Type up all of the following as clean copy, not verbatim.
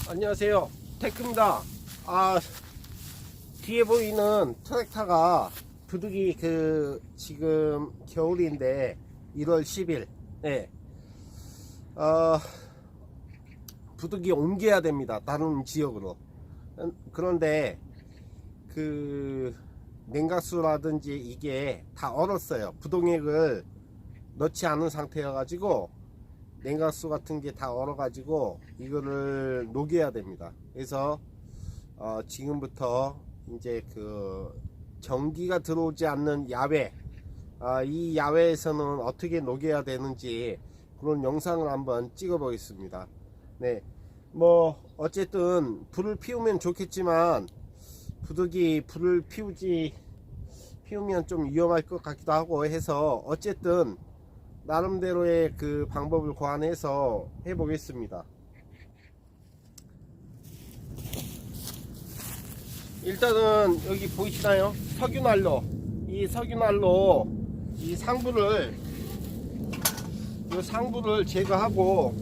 안녕하세요, 테크입니다. 뒤에 보이는 트랙터가 부득이 지금 겨울인데 1월 10일 부득이 옮겨야 됩니다, 다른 지역으로. 그런데 냉각수라든지 이게 다 얼었어요. 부동액을 넣지 않은 상태여 가지고 냉각수 같은 게 다 얼어 가지고 이거를 녹여야 됩니다. 그래서 지금부터 이제 전기가 들어오지 않는 야외, 이 야외에서는 어떻게 녹여야 되는지 그런 영상을 한번 찍어 보겠습니다. 네, 뭐 어쨌든 불을 피우면 좋겠지만 부득이 불을 피우면 좀 위험할 것 같기도 하고 해서 어쨌든 나름대로의 방법을 고안해서 해보겠습니다. 일단은 여기 보이시나요? 석유난로. 이 석유난로 이 상부를 제거하고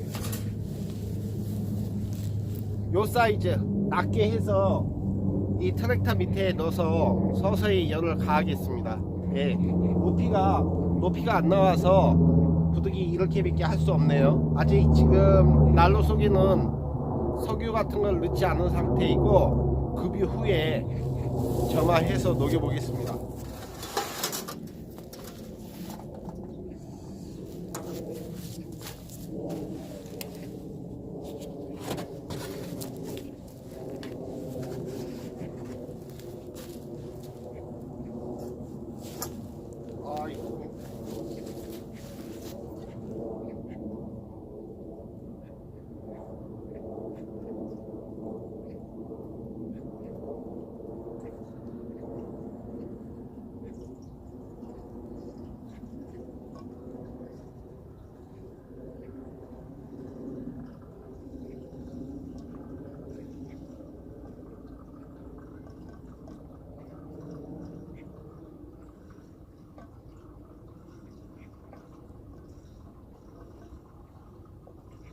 요 사이즈 낮게 해서 이 트랙터 밑에 넣어서 서서히 열을 가하겠습니다. 예, 높이가 안 나와서 부득이 이렇게밖에 할 수 없네요. 아직 지금 난로 속에는 석유 같은 걸 넣지 않은 상태이고 급유 후에 점화해서 녹여 보겠습니다.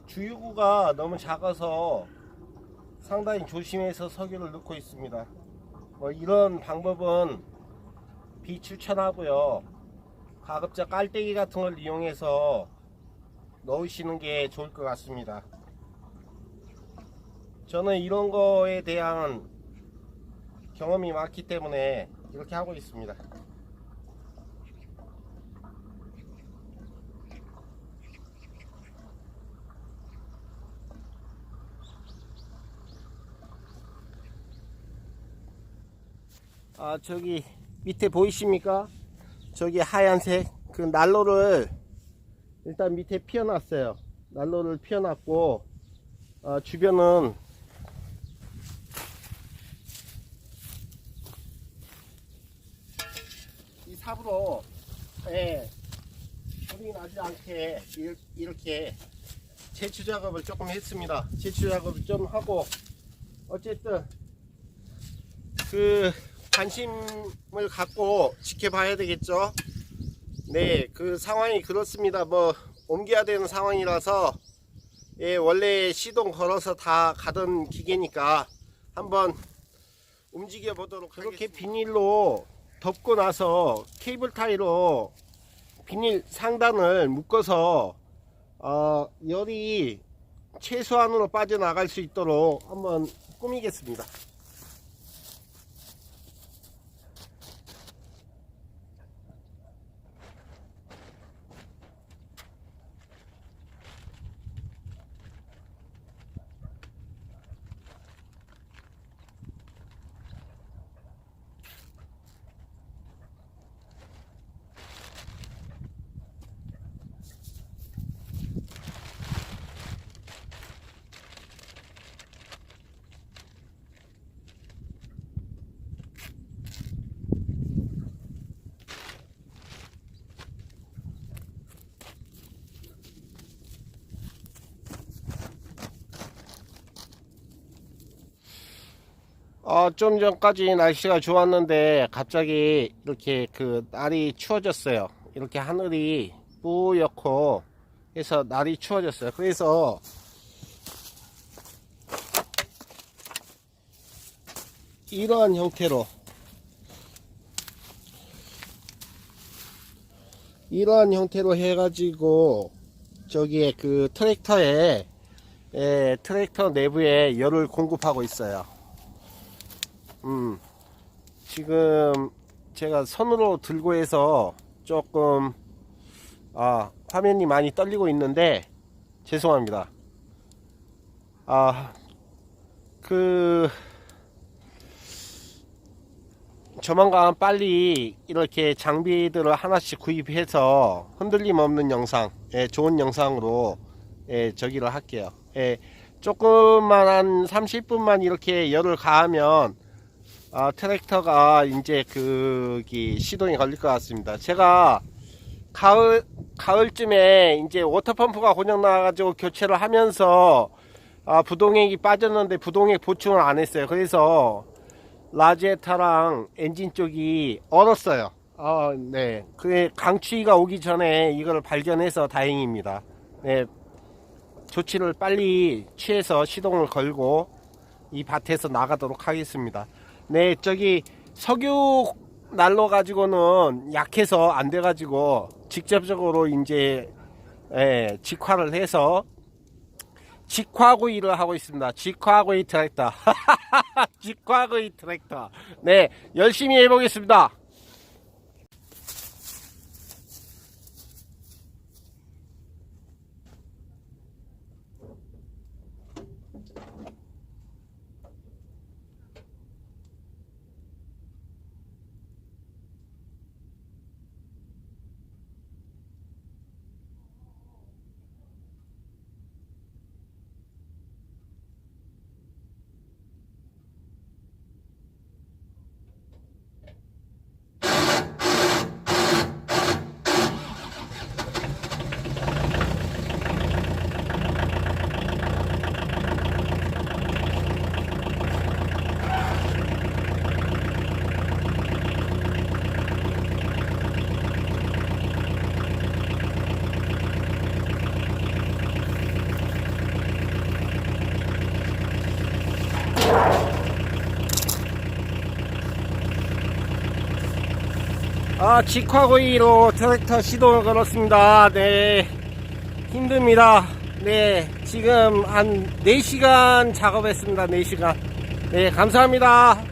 주유구가 너무 작아서 상당히 조심해서 석유를 넣고 있습니다. 뭐 이런 방법은 비추천하고요. 가급적 깔때기 같은 걸 이용해서 넣으시는 게 좋을 것 같습니다. 저는 이런 거에 대한 경험이 많기 때문에 이렇게 하고 있습니다. 저기 밑에 보이십니까? 저기 하얀색 난로를 일단 밑에 피워놨어요. 난로를 피워놨고 주변은 이 삽으로 소리 나지 않게 이렇게 제추 작업을 조금 했습니다. 제추 작업을 좀 하고 어쨌든 관심을 갖고 지켜봐야 되겠죠. 네, 상황이 그렇습니다. 뭐 옮겨야 되는 상황이라서 원래 시동 걸어서 다 가던 기계니까 한번 움직여 보도록 하겠습니다. 그렇게 비닐로 덮고 나서 케이블 타이로 비닐 상단을 묶어서 열이 최소한으로 빠져나갈 수 있도록 한번 꾸미겠습니다. 좀 전까지 날씨가 좋았는데 갑자기 이렇게 날이 추워졌어요. 이렇게 하늘이 뿌옇고 해서 날이 추워졌어요. 그래서 이러한 형태로 해가지고 저기에 그 트랙터에 트랙터 내부에 열을 공급하고 있어요. 지금 제가 손으로 들고 해서 조금 화면이 많이 떨리고 있는데 죄송합니다. 조만간 빨리 이렇게 장비들을 하나씩 구입해서 흔들림 없는 영상, 좋은 영상으로 저기를 할게요. 조금만 한 30분만 이렇게 열을 가하면 트랙터가 이제 시동이 걸릴 것 같습니다. 제가 가을쯤에 이제 워터펌프가 고장 나가지고 교체를 하면서 부동액이 빠졌는데 부동액 보충을 안 했어요. 그래서 라지에타랑 엔진 쪽이 얼었어요. 네. 그 강추위가 오기 전에 이걸 발견해서 다행입니다. 네. 조치를 빨리 취해서 시동을 걸고 이 밭에서 나가도록 하겠습니다. 네, 저기 석유 난로 가지고는 약해서 안 돼 가지고 직접적으로 이제 직화를 해서 직화구이를 하고 있습니다. 직화구이 트랙터. 직화구이 트랙터. 네, 열심히 해보겠습니다. 직화구이로 트랙터 시동을 걸었습니다. 네, 힘듭니다. 네, 지금 한 4시간 작업했습니다. 4시간. 네, 감사합니다.